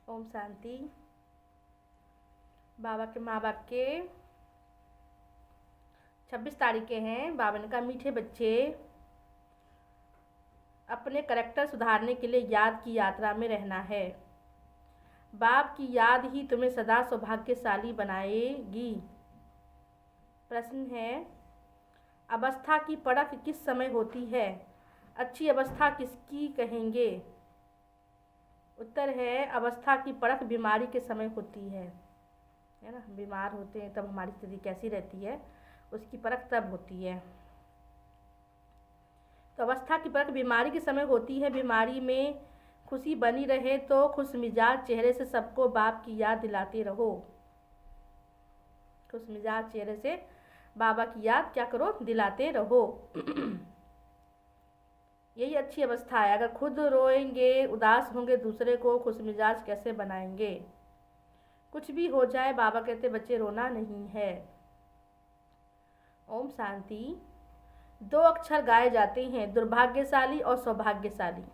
ओम शांति। बाबा के माँ बाप के 26 तारीख के हैं। बाबा ने कहा मीठे बच्चे, अपने करैक्टर सुधारने के लिए याद की यात्रा में रहना है। बाप की याद ही तुम्हें सदा सौभाग्यशाली बनाएगी। प्रश्न है, अवस्था की परख किस समय होती है? अच्छी अवस्था किसकी कहेंगे? उत्तर है, अवस्था की परख बीमारी के समय होती है ना। बीमार होते हैं तब हमारी स्थिति कैसी रहती है, उसकी परख तब होती है। तो अवस्था की परख बीमारी के समय होती है। बीमारी में खुशी बनी रहे तो खुश मिजाज चेहरे से सबको बाप की याद दिलाते रहो। खुश मिजाज चेहरे से बाबा की याद क्या करो, दिलाते रहो। यही अच्छी अवस्था है। अगर खुद रोएंगे, उदास होंगे, दूसरे को खुश मिजाज कैसे बनाएंगे? कुछ भी हो जाए, बाबा कहते बच्चे रोना नहीं है। ओम शांति। 2 अक्षर गाए जाते हैं, दुर्भाग्यशाली और सौभाग्यशाली,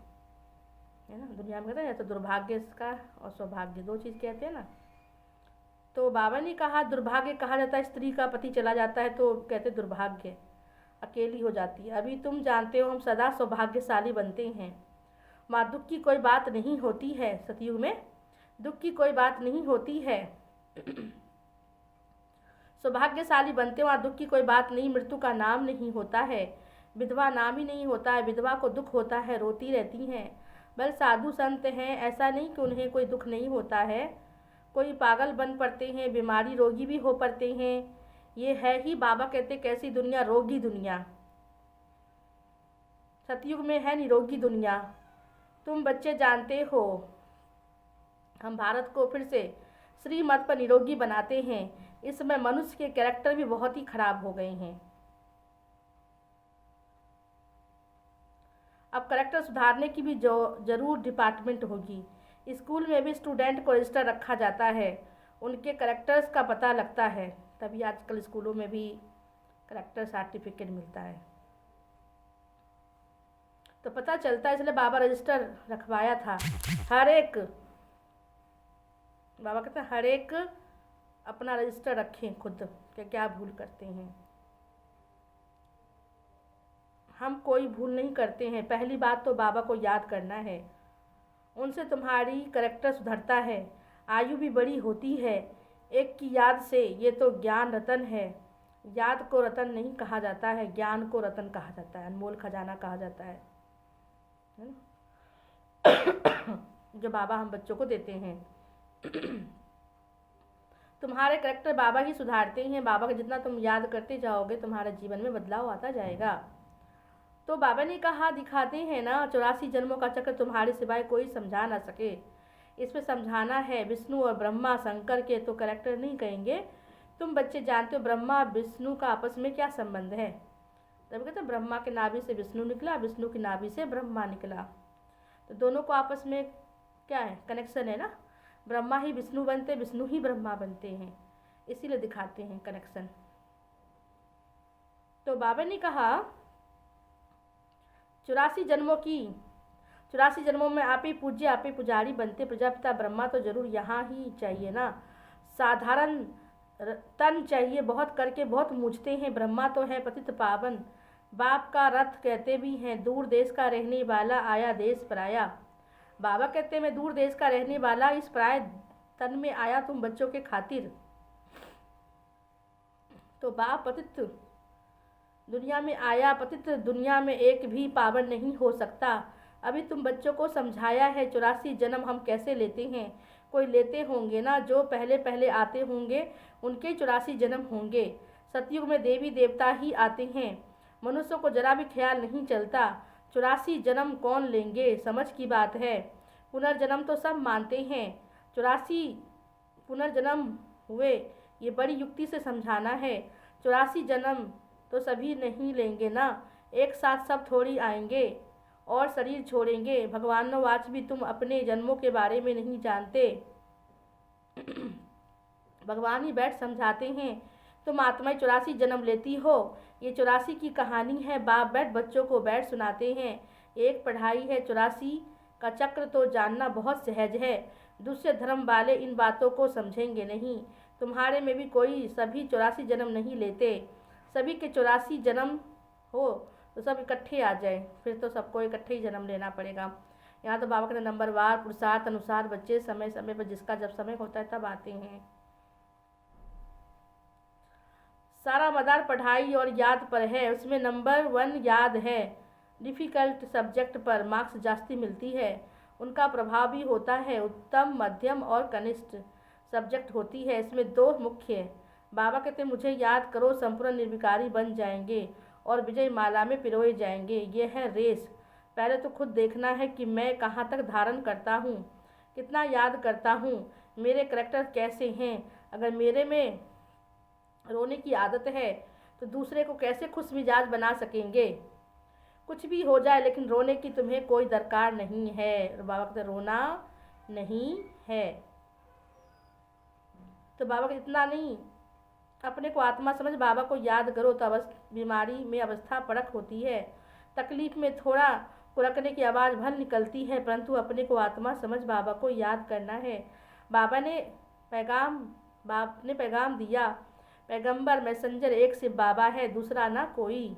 है ना। दुनिया में कहते हैं तो दुर्भाग्य का और सौभाग्य 2 चीज़ कहते हैं ना। तो बाबा ने कहा दुर्भाग्य कहा जाता है, स्त्री का पति चला जाता है तो कहते दुर्भाग्य, अकेली हो जाती है। अभी तुम जानते हो हम सदा सौभाग्यशाली बनते हैं। माँ दुख की कोई बात नहीं होती है। सतयुग में दुख की कोई बात नहीं होती है। सौभाग्यशाली बनते हो, वहाँ दुख की कोई बात नहीं। मृत्यु का नाम नहीं होता है, विधवा नाम ही नहीं होता है। विधवा को दुख होता है, रोती रहती हैं। बल साधु संत हैं, ऐसा नहीं कि उन्हें कोई दुख नहीं होता है। कोई पागल बन पड़ते हैं, बीमारी रोगी भी हो पड़ते हैं। ये है ही, बाबा कहते कैसी दुनिया, रोगी दुनिया। सतयुग में है निरोगी दुनिया। तुम बच्चे जानते हो हम भारत को फिर से श्रीमत पर निरोगी बनाते हैं। इस समय मनुष्य के कैरेक्टर भी बहुत ही खराब हो गए हैं। अब कैरेक्टर सुधारने की भी जो जरूर डिपार्टमेंट होगी। स्कूल में भी स्टूडेंट को रजिस्टर रखा जाता है, उनके कैरेक्टर्स का पता लगता है। तभी आजकल स्कूलों में भी कैरेक्टर सर्टिफिकेट मिलता है, तो पता चलता है। इसलिए बाबा रजिस्टर रखवाया था। हर एक, बाबा कहते हैं हर एक अपना रजिस्टर रखें खुद कि क्या भूल करते हैं। हम कोई भूल नहीं करते हैं। पहली बात तो बाबा को याद करना है, उनसे तुम्हारी कैरेक्टर सुधरता है, आयु भी बड़ी होती है। एक की याद से, ये तो ज्ञान रतन है। याद को रतन नहीं कहा जाता है, ज्ञान को रतन कहा जाता है, अनमोल खजाना कहा जाता है जो बाबा हम बच्चों को देते हैं। तुम्हारे कैरेक्टर बाबा ही सुधारते हैं। बाबा का जितना तुम याद करते जाओगे, तुम्हारे जीवन में बदलाव आता जाएगा। तो बाबा ने कहा दिखाते हैं ना, 84 जन्मों का चक्र तुम्हारे सिवाय कोई समझा ना सके। इसमें समझाना है विष्णु और ब्रह्मा शंकर के तो कैरेक्टर नहीं कहेंगे। तुम बच्चे जानते हो ब्रह्मा विष्णु का आपस में क्या संबंध है। तब कहते ब्रह्मा के नाभि से विष्णु निकला, विष्णु की नाभि से ब्रह्मा निकला। तो दोनों को आपस में क्या है, कनेक्शन है ना। ब्रह्मा ही विष्णु बनते, विष्णु ही ब्रह्मा बनते हैं, इसीलिए दिखाते हैं कनेक्शन। तो बाबा ने कहा 84 जन्मों में आप ही पूज्य, आप ही पुजारी बनते। प्रजापिता ब्रह्मा तो जरूर यहाँ ही चाहिए ना। साधारण तन चाहिए, बहुत करके बहुत मूझते हैं। ब्रह्मा तो है पतित पावन, बाप का रथ कहते भी हैं। दूर देश का रहने वाला, आया देश पराया। बाबा कहते मैं दूर देश का रहने वाला, इस पराए तन में आया तुम बच्चों के खातिर। तो बाप पतित दुनिया में आया, पतित दुनिया में एक भी पावन नहीं हो सकता। अभी तुम बच्चों को समझाया है 84 जन्म हम कैसे लेते हैं। कोई लेते होंगे ना, जो पहले पहले आते होंगे उनके 84 जन्म होंगे। सतयुग में देवी देवता ही आते हैं, मनुष्यों को जरा भी ख्याल नहीं चलता 84 जन्म कौन लेंगे। समझ की बात है। पुनर्जन्म तो सब मानते हैं, 84 पुनर्जन्म हुए, ये बड़ी युक्ति से समझाना है। 84 जन्म तो सभी नहीं लेंगे ना, एक साथ सब थोड़ी आएंगे और शरीर छोड़ेंगे। भगवानोवाच भी तुम अपने जन्मों के बारे में नहीं जानते। भगवान ही बैठ समझाते हैं, तुम आत्माएं 84 जन्म लेती हो। ये 84 की कहानी है। बाप बैठ बच्चों को बैठ सुनाते हैं। एक पढ़ाई है 84 का चक्र तो जानना बहुत सहज है। दूसरे धर्म वाले इन बातों को समझेंगे नहीं। तुम्हारे में भी कोई सभी 84 जन्म नहीं लेते। सभी के 84 जन्म हो तो सब इकट्ठे आ जाए, फिर तो सबको इकट्ठे ही जन्म लेना पड़ेगा। यहाँ तो बाबा के नंबरवार पुरुषार्थ अनुसार बच्चे समय समय पर जिसका जब समय होता है तब आते हैं। सारा मदार पढ़ाई और याद पर है, उसमें नंबर 1 याद है। डिफ़िकल्ट सब्जेक्ट पर मार्क्स जास्ती मिलती है। उनका प्रभाव भी होता है। उत्तम, मध्यम और कनिष्ठ सब्जेक्ट होती है। इसमें 2 मुख्य है। बाबा कहते मुझे याद करो, संपूर्ण निर्विकारी बन जाएंगे और विजय माला में पिरोए जाएंगे। ये है रेस। पहले तो खुद देखना है कि मैं कहाँ तक धारण करता हूँ, कितना याद करता हूँ, मेरे करैक्टर कैसे हैं। अगर मेरे में रोने की आदत है तो दूसरे को कैसे खुश मिजाज बना सकेंगे। कुछ भी हो जाए लेकिन रोने की तुम्हें कोई दरकार नहीं है। बाबा कहते रोना नहीं है। तो बाबा कहते इतना नहीं, अपने को आत्मा समझ बाबा को याद करो तो बीमारी में अवस्था परख होती है। तकलीफ में थोड़ा कुरकने की आवाज़ भल निकलती है, परंतु अपने को आत्मा समझ बाबा को याद करना है। बाबा ने पैगाम दिया, पैगंबर मैसेंजर एक सिर्फ बाबा है, दूसरा ना कोई।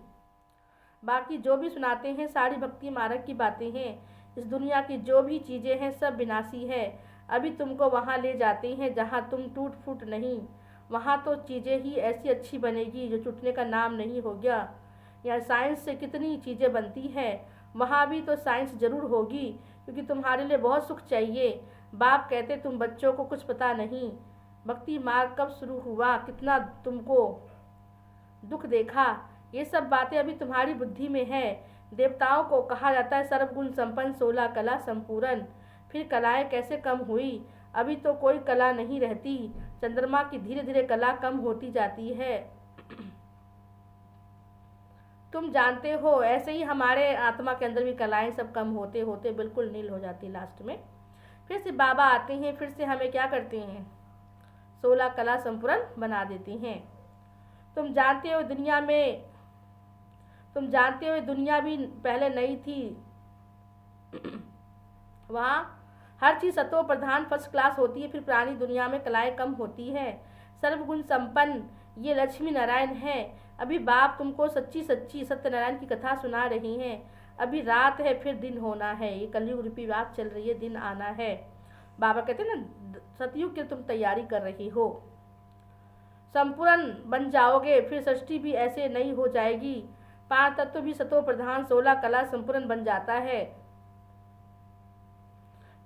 बाकी जो भी सुनाते हैं सारी भक्ति मार्ग की बातें हैं। इस दुनिया की जो भी चीज़ें हैं सब विनाशी है। अभी तुमको वहाँ ले जाते हैं जहाँ तुम टूट फूट नहीं। वहाँ तो चीज़ें ही ऐसी अच्छी बनेगी जो टूटने का नाम नहीं हो गया। यहाँ साइंस से कितनी चीज़ें बनती है, वहाँ भी तो साइंस ज़रूर होगी, क्योंकि तुम्हारे लिए बहुत सुख चाहिए। बाप कहते तुम बच्चों को कुछ पता नहीं। भक्ति मार्ग कब शुरू हुआ, कितना तुमको दुख देखा, ये सब बातें अभी तुम्हारी बुद्धि में है। देवताओं को कहा जाता है सर्वगुण संपन्न, 16 कला संपूर्ण। फिर कलाएं कैसे कम हुई, अभी तो कोई कला नहीं रहती। चंद्रमा की धीरे धीरे कला कम होती जाती है। तुम जानते हो ऐसे ही हमारे आत्मा के अंदर भी कलाएं सब कम होते होते बिल्कुल नील हो जाती। लास्ट में फिर से बाबा आते हैं, फिर से हमें क्या करते हैं, 16 कला संपूर्ण बना देते हैं। तुम जानते हो दुनिया भी पहले नहीं थी। वहाँ हर चीज़ सत्व प्रधान फर्स्ट क्लास होती है। फिर पुरानी दुनिया में कलाएं कम होती है। सर्वगुण संपन्न ये लक्ष्मी नारायण है। अभी बाप तुमको सच्ची सच्ची सत्यनारायण की कथा सुना रही हैं। अभी रात है फिर दिन होना है। ये कलयुग रूपी रात चल रही है, दिन आना है। बाबा कहते हैं ना सतयुग की तुम तैयारी कर रही हो, संपूर्ण बन जाओगे। फिर सृष्टि भी ऐसे नहीं हो जाएगी। 5 तत्व भी सत्व प्रधान, 16 कला संपूर्ण बन जाता है।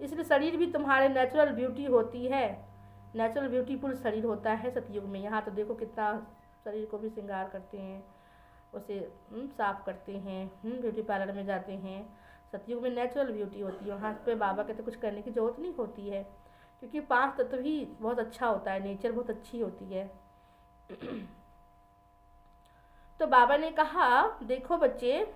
इसलिए शरीर भी तुम्हारे नेचुरल ब्यूटी होती है। नेचुरल ब्यूटीफुल शरीर होता है सतयुग में। यहाँ तो देखो कितना शरीर को भी श्रृंगार करते हैं, उसे साफ करते हैं, ब्यूटी पार्लर में जाते हैं। सतयुग में नेचुरल ब्यूटी होती है। वहाँ पे बाबा कहते कुछ करने की जरूरत नहीं होती है, क्योंकि 5 तत्व ही बहुत अच्छा होता है, नेचर बहुत अच्छी होती है। तो बाबा ने कहा देखो बच्चे,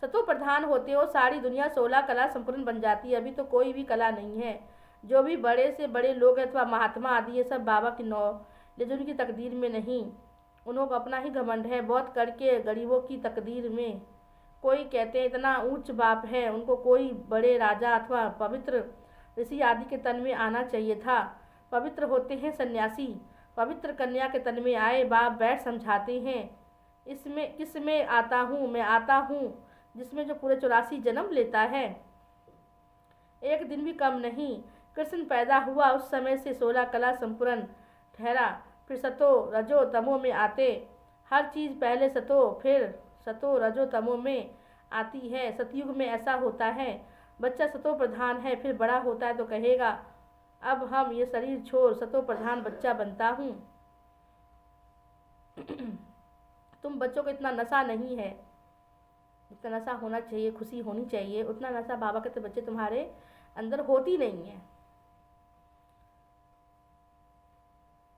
सत्व प्रधान होते हो, सारी दुनिया 16 कला संपूर्ण बन जाती है। अभी तो कोई भी कला नहीं है। जो भी बड़े से बड़े लोग हैं अथवा महात्मा आदि, ये सब बाबा की लेकिन उनकी तकदीर में नहीं। उन्होंने अपना ही घमंड है, बहुत करके गरीबों की तकदीर में। कोई कहते हैं इतना ऊंच बाप है, उनको कोई बड़े राजा अथवा पवित्र ऋषि आदि के तन में आना चाहिए था। पवित्र होते हैं सन्यासी, पवित्र कन्या के तन में आए बाप बैठ समझाते हैं, इसमें किस में आता हूँ, मैं आता हूँ जिसमें जो पूरे 84 जन्म लेता है। एक दिन भी कम नहीं। कृष्ण पैदा हुआ उस समय से 16 कला संपूर्ण ठहरा। फिर सतो रजो तमो में आते, हर चीज़ पहले सतो फिर सतो रजो तमो में आती है। सतयुग में ऐसा होता है। बच्चा सतो प्रधान है, फिर बड़ा होता है तो कहेगा अब हम ये शरीर छोड़ सतो प्रधान बच्चा बनता हूँ। तुम बच्चों को इतना नशा नहीं है, जितना नशा होना चाहिए, खुशी होनी चाहिए, उतना नशा बाबा कहते बच्चे तुम्हारे अंदर होती नहीं है।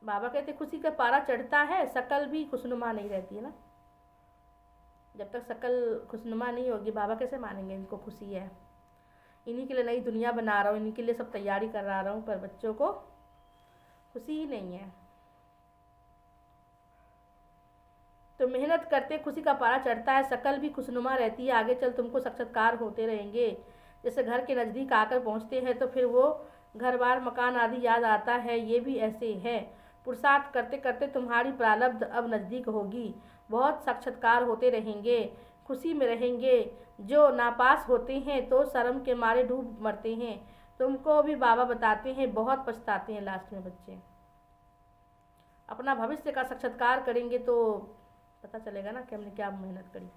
बाबा कहते खुशी का पारा चढ़ता है, शकल भी खुशनुमा नहीं रहती है ना। जब तक शकल खुशनुमा नहीं होगी बाबा कैसे मानेंगे इनको खुशी है। इन्हीं के लिए नई दुनिया बना रहा हूँ, इन्हीं के लिए सब तैयारी करा रहा हूँ, पर बच्चों को खुशी ही नहीं है। तो मेहनत करते खुशी का पारा चढ़ता है, शकल भी खुशनुमा रहती है। आगे चल तुमको साक्षात्कार होते रहेंगे। जैसे घर के नज़दीक आकर पहुँचते हैं तो फिर वो घर बार मकान आदि याद आता है। ये भी ऐसे है। पुरुषार्थ करते करते तुम्हारी प्रारब्ध अब नज़दीक होगी। बहुत साक्षात्कार होते रहेंगे, खुशी में रहेंगे। जो नापास होते हैं तो शर्म के मारे डूब मरते हैं। तुमको भी बाबा बताते हैं, बहुत पछताते हैं लास्ट में बच्चे। अपना भविष्य का साक्षात्कार करेंगे तो पता चलेगा ना कि हमने क्या मेहनत करी।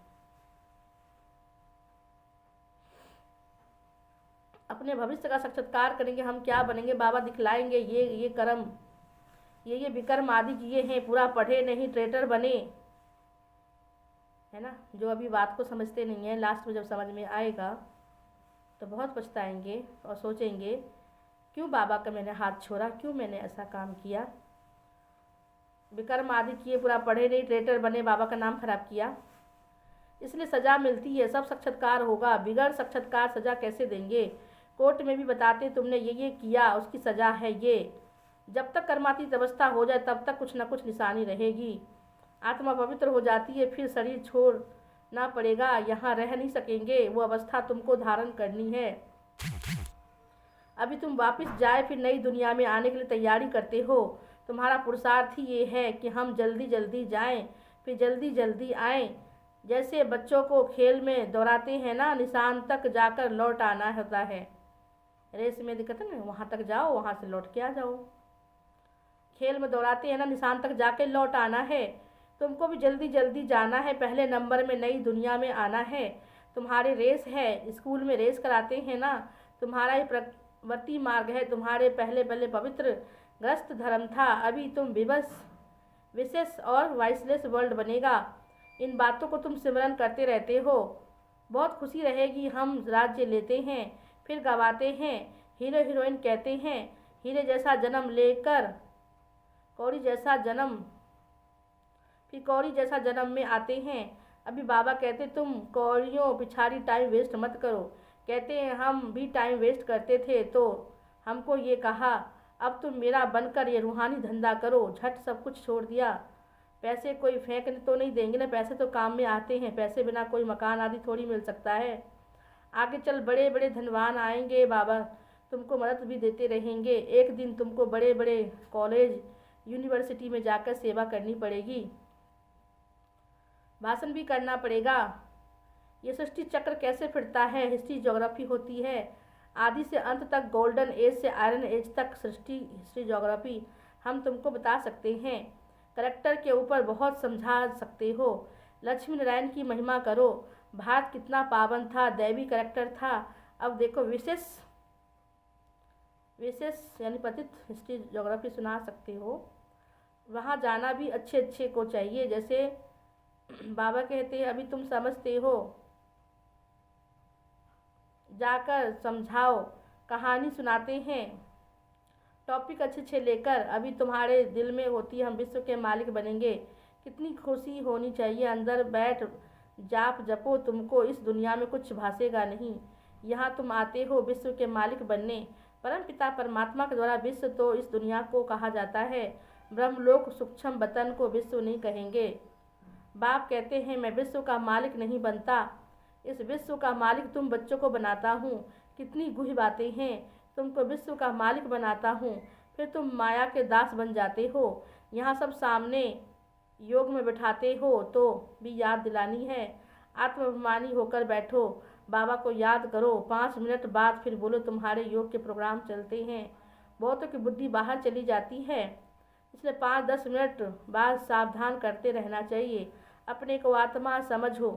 अपने भविष्य का साक्षात्कार करेंगे, हम क्या बनेंगे बाबा दिखलाएंगे। ये कर्म, ये विकर्म आदि किए हैं, पूरा पढ़े नहीं ट्रेटर बने, है ना। जो अभी बात को समझते नहीं है, लास्ट में जब समझ में आएगा तो बहुत पछताएंगे और सोचेंगे क्यों बाबा का मैंने हाथ छोड़ा, क्यों मैंने ऐसा काम किया। विकर्म आदि किए, पूरा पढ़े नहीं ट्रेटर बने, बाबा का नाम खराब किया, इसलिए सज़ा मिलती है। सब साक्षात्कार होगा, बिगड़ साक्षात्कार सज़ा कैसे देंगे। कोर्ट में भी बताते तुमने ये किया, उसकी सज़ा है ये। जब तक कर्मातीत अवस्था हो जाए तब तक कुछ न कुछ निशानी रहेगी। आत्मा पवित्र हो जाती है, फिर शरीर छोड़ना पड़ेगा, यहाँ रह नहीं सकेंगे। वो अवस्था तुमको धारण करनी है। अभी तुम वापस जाए फिर नई दुनिया में आने के लिए तैयारी करते हो। तुम्हारा पुरुषार्थ ही ये है कि हम जल्दी जल्दी जाएं, फिर जल्दी जल्दी आएं। जैसे बच्चों को खेल में दौड़ाते हैं ना, निशान तक जाकर लौट आना होता है। रेस में दिक्कत है ना, वहाँ तक जाओ, वहाँ से लौट के आ जाओ। खेल में दौड़ाते हैं ना, निशान तक जाके लौट आना है। तुमको भी जल्दी जल्दी जाना है, पहले नंबर में नई दुनिया में आना है। तुम्हारे रेस है, स्कूल में रेस कराते हैं ना, तुम्हारा ही प्रवर्ती मार्ग है। तुम्हारे पहले पहले पवित्र ग्रस्त धर्म था, अभी तुम विशेष और वाइसलेस वर्ल्ड बनेगा। इन बातों को तुम सिमरन करते रहते हो, बहुत खुशी रहेगी। हम राज्य लेते हैं फिर गवाते हैं, हीरो हीरोइन कहते हैं। हीरे जैसा जन्म लेकर कौड़ी जैसा जन्म, फिर कौड़ी जैसा जन्म में आते हैं। अभी बाबा कहते तुम कौड़ियों पिछाड़ी टाइम वेस्ट मत करो। कहते हैं हम भी टाइम वेस्ट करते थे तो हमको ये कहा अब तुम मेरा बनकर ये रूहानी धंधा करो। झट सब कुछ छोड़ दिया। पैसे कोई फेंक तो नहीं देंगे ना, पैसे तो काम में आते हैं। पैसे बिना कोई मकान आदि थोड़ी मिल सकता है। आगे चल बड़े बड़े धनवान आएंगे, बाबा तुमको मदद भी देते रहेंगे। एक दिन तुमको बड़े बड़े कॉलेज यूनिवर्सिटी में जाकर सेवा करनी पड़ेगी, भाषण भी करना पड़ेगा। ये सृष्टि चक्र कैसे फिरता है, हिस्ट्री ज्योग्राफी होती है। आदि से अंत तक, गोल्डन एज से आयरन एज तक सृष्टि हिस्ट्री ज्योग्राफी हम तुमको बता सकते हैं। करेक्टर के ऊपर बहुत समझा सकते हो। लक्ष्मी नारायण की महिमा करो। भारत कितना पावन था, दैवी करेक्टर था। अब देखो विशेष यानी पतित हिस्ट्री ज्योग्राफी सुना सकते हो। वहाँ जाना भी अच्छे को चाहिए। जैसे बाबा कहते हैं अभी तुम समझते हो, जाकर समझाओ। कहानी सुनाते हैं, टॉपिक अच्छे लेकर। अभी तुम्हारे दिल में होती है हम विश्व के मालिक बनेंगे। कितनी खुशी होनी चाहिए। अंदर बैठ जाप जपो, तुमको इस दुनिया में कुछ भासेगा नहीं। यहाँ तुम आते हो विश्व के मालिक बनने। परम पिता परमात्मा के द्वारा विश्व तो इस दुनिया को कहा जाता है। ब्रह्मलोक सूक्ष्म वतन को विश्व नहीं कहेंगे। बाप कहते हैं मैं विश्व का मालिक नहीं बनता, इस विश्व का मालिक तुम बच्चों को बनाता हूँ। कितनी गूढ़ बातें हैं। तुमको विश्व का मालिक बनाता हूँ, फिर तुम माया के दास बन जाते हो। यहाँ सब सामने योग में बैठाते हो तो भी याद दिलानी है। आत्माभिमानी होकर बैठो, बाबा को याद करो। 5 मिनट बाद फिर बोलो तुम्हारे योग के प्रोग्राम चलते हैं। बहुतों की बुद्धि बाहर चली जाती है, इसलिए 5-10 मिनट बाद सावधान करते रहना चाहिए। अपने को आत्मा समझो,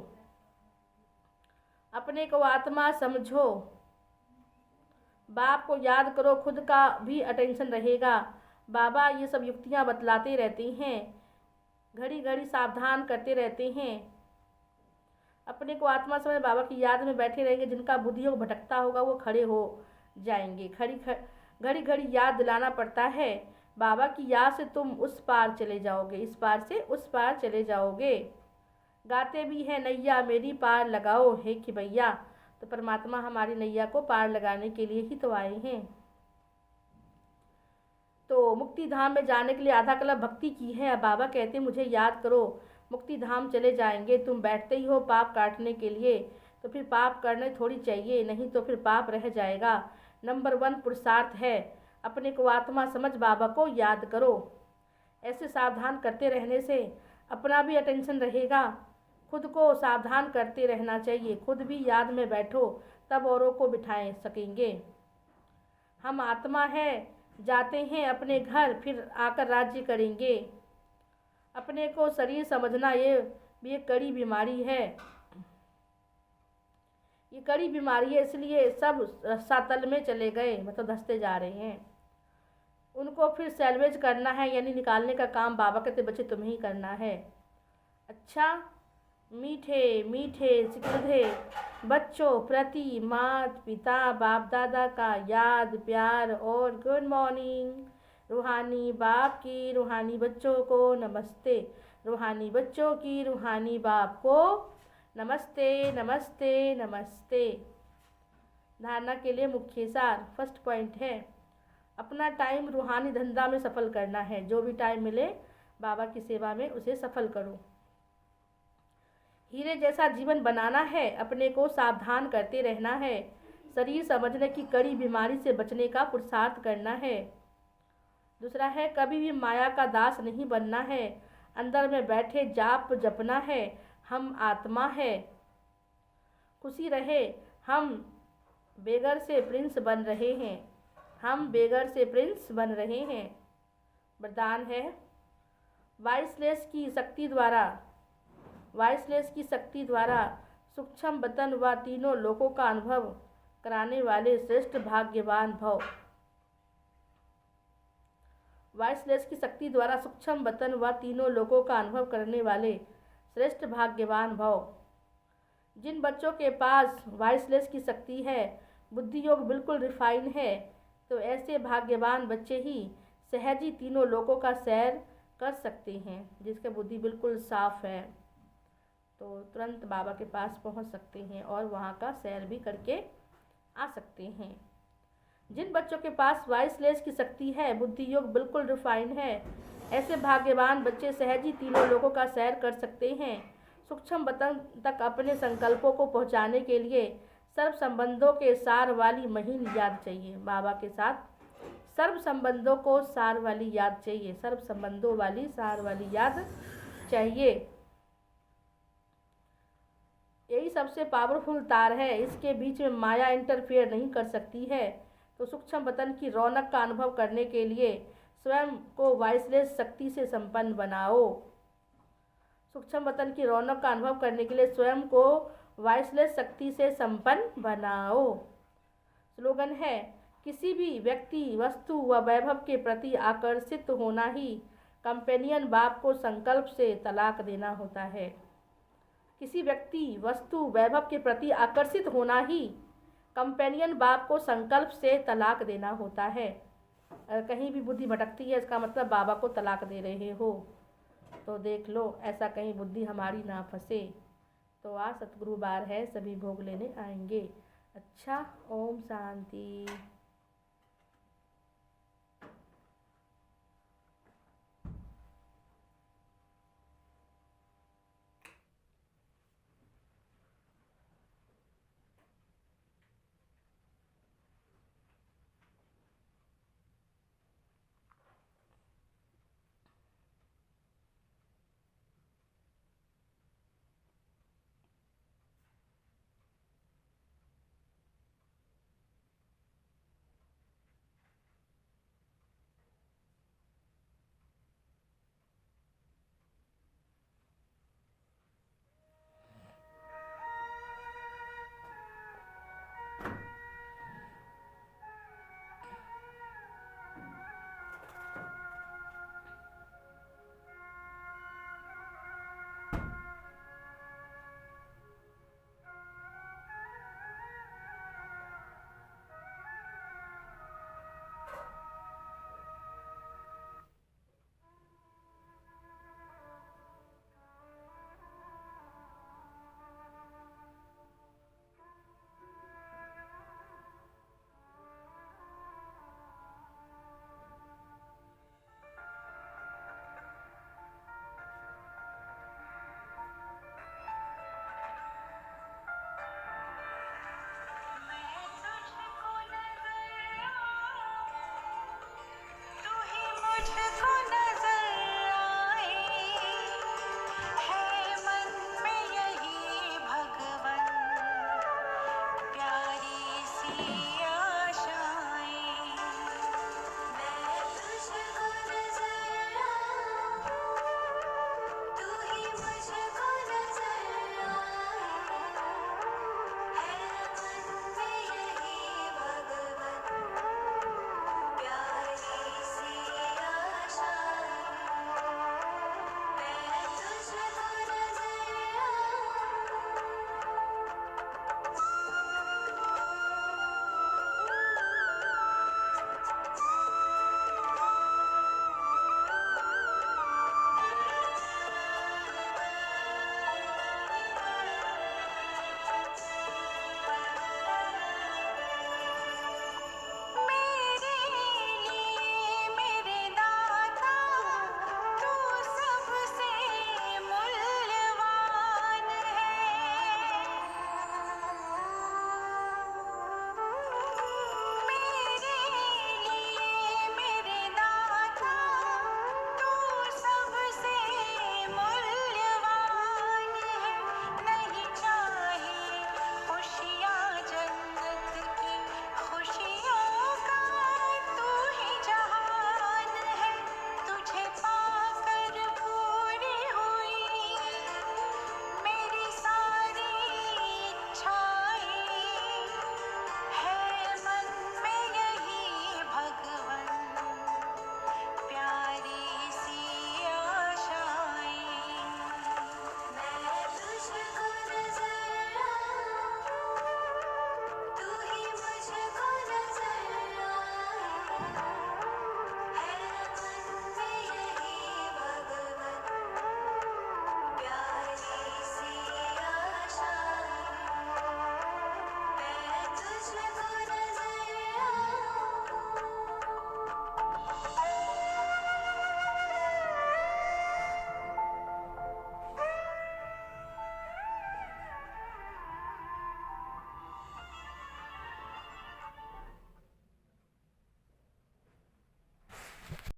अपने को आत्मा समझो। बाप को याद करो, खुद का भी अटेंशन रहेगा। बाबा ये सब युक्तियाँ बतलाते रहते हैं, घड़ी घड़ी सावधान करते रहते हैं। अपने को आत्मा समझ बाबा की याद में बैठे रहेंगे। जिनका बुद्धि को भटकता होगा वो खड़े हो जाएंगे। घड़ी घड़ी याद दिलाना पड़ता है। बाबा की याद से तुम उस पार चले जाओगे, इस पार से उस पार चले जाओगे। गाते भी है नैया मेरी पार लगाओ हे कि भैया। तो परमात्मा हमारी नैया को पार लगाने के लिए ही तो आए हैं। तो मुक्ति धाम में जाने के लिए आधा कल्प भक्ति की है। अब बाबा कहते मुझे याद करो, मुक्ति धाम चले जाएंगे। तुम बैठते ही हो पाप काटने के लिए, तो फिर पाप करने थोड़ी चाहिए, नहीं तो फिर पाप रह जाएगा। नंबर 1 पुरुषार्थ है, अपने को आत्मा समझ बाबा को याद करो। ऐसे सावधान करते रहने से अपना भी अटेंशन रहेगा, खुद को सावधान करते रहना चाहिए। खुद भी याद में बैठो, तब औरों को बिठाए सकेंगे। हम आत्मा है, जाते हैं अपने घर, फिर आकर राज्य करेंगे। अपने को शरीर समझना ये भी एक कड़ी बीमारी है। ये कड़ी बीमारी है, इसलिए सब रसातल में चले गए, मतलब धंसते जा रहे हैं। उनको फिर सैल्वेज करना है, यानी निकालने का काम बाबा कहते बच्चे तुम्हें ही करना है। अच्छा, मीठे मीठे सिकंदे बच्चों प्रति माता पिता बाप दादा का याद प्यार और गुड मॉर्निंग। रूहानी बाप की रूहानी बच्चों को नमस्ते, रूहानी बच्चों की रूहानी बाप को नमस्ते नमस्ते नमस्ते। धारणा के लिए मुख्य सार। फर्स्ट पॉइंट है, अपना टाइम रूहानी धंधा में सफल करना है। जो भी टाइम मिले बाबा की सेवा में उसे सफल करो। हीरे जैसा जीवन बनाना है, अपने को सावधान करते रहना है। शरीर समझने की कड़ी बीमारी से बचने का पुरुषार्थ करना है। दूसरा है, कभी भी माया का दास नहीं बनना है। अंदर में बैठे जाप जपना है, हम आत्मा है। खुशी रहे, हम बेगर से प्रिंस बन रहे हैं, हम बेगर से प्रिंस बन रहे हैं। वरदान है, वाइसलेस की शक्ति द्वारा सूक्ष्म वतन व तीनों लोकों का अनुभव कराने वाले श्रेष्ठ भाग्यवान भव। वाइसलेस की शक्ति द्वारा सूक्ष्म वतन व तीनों लोकों का अनुभव करने वाले श्रेष्ठ भाग्यवान भव। जिन बच्चों के पास वाइसलेस की शक्ति है, बुद्धि योग बिल्कुल रिफाइन है, तो ऐसे भाग्यवान बच्चे ही सहज ही तीनों लोकों का सैर कर सकते हैं। जिसका बुद्धि बिल्कुल साफ है तो तुरंत बाबा के पास पहुंच सकते हैं और वहां का सैर भी करके आ सकते हैं। जिन बच्चों के पास वाइसलेस की शक्ति है, बुद्धि योग बिल्कुल रिफाइन है, ऐसे भाग्यवान बच्चे सहज ही तीनों लोगों का सैर कर सकते हैं। सूक्ष्म वतन तक अपने संकल्पों को पहुंचाने के लिए सर्व संबंधों के सार वाली महीन याद चाहिए। बाबा के साथ सर्व संबंधों को सार वाली याद चाहिए, सर्व संबंधों वाली सार वाली याद चाहिए। यही सबसे पावरफुल तार है, इसके बीच में माया इंटरफेयर नहीं कर सकती है। तो सूक्ष्म वतन की रौनक का अनुभव करने के लिए स्वयं को वाइसलेस शक्ति से संपन्न बनाओ। सूक्ष्म वतन की रौनक का अनुभव करने के लिए स्वयं को वाइसलेस शक्ति से संपन्न बनाओ। स्लोगन है, किसी भी व्यक्ति वस्तु व वैभव के प्रति आकर्षित होना ही कंपेनियन बाप को संकल्प से तलाक देना होता है। किसी व्यक्ति वस्तु वैभव के प्रति आकर्षित होना ही कंपेनियन बाप को संकल्प से तलाक देना होता है। अगर कहीं भी बुद्धि भटकती है, इसका मतलब बाबा को तलाक दे रहे हो, तो देख लो ऐसा कहीं बुद्धि हमारी ना फंसे। तो आज सतगुरु बार है, सभी भोग लेने आएंगे। अच्छा, ओम शांति।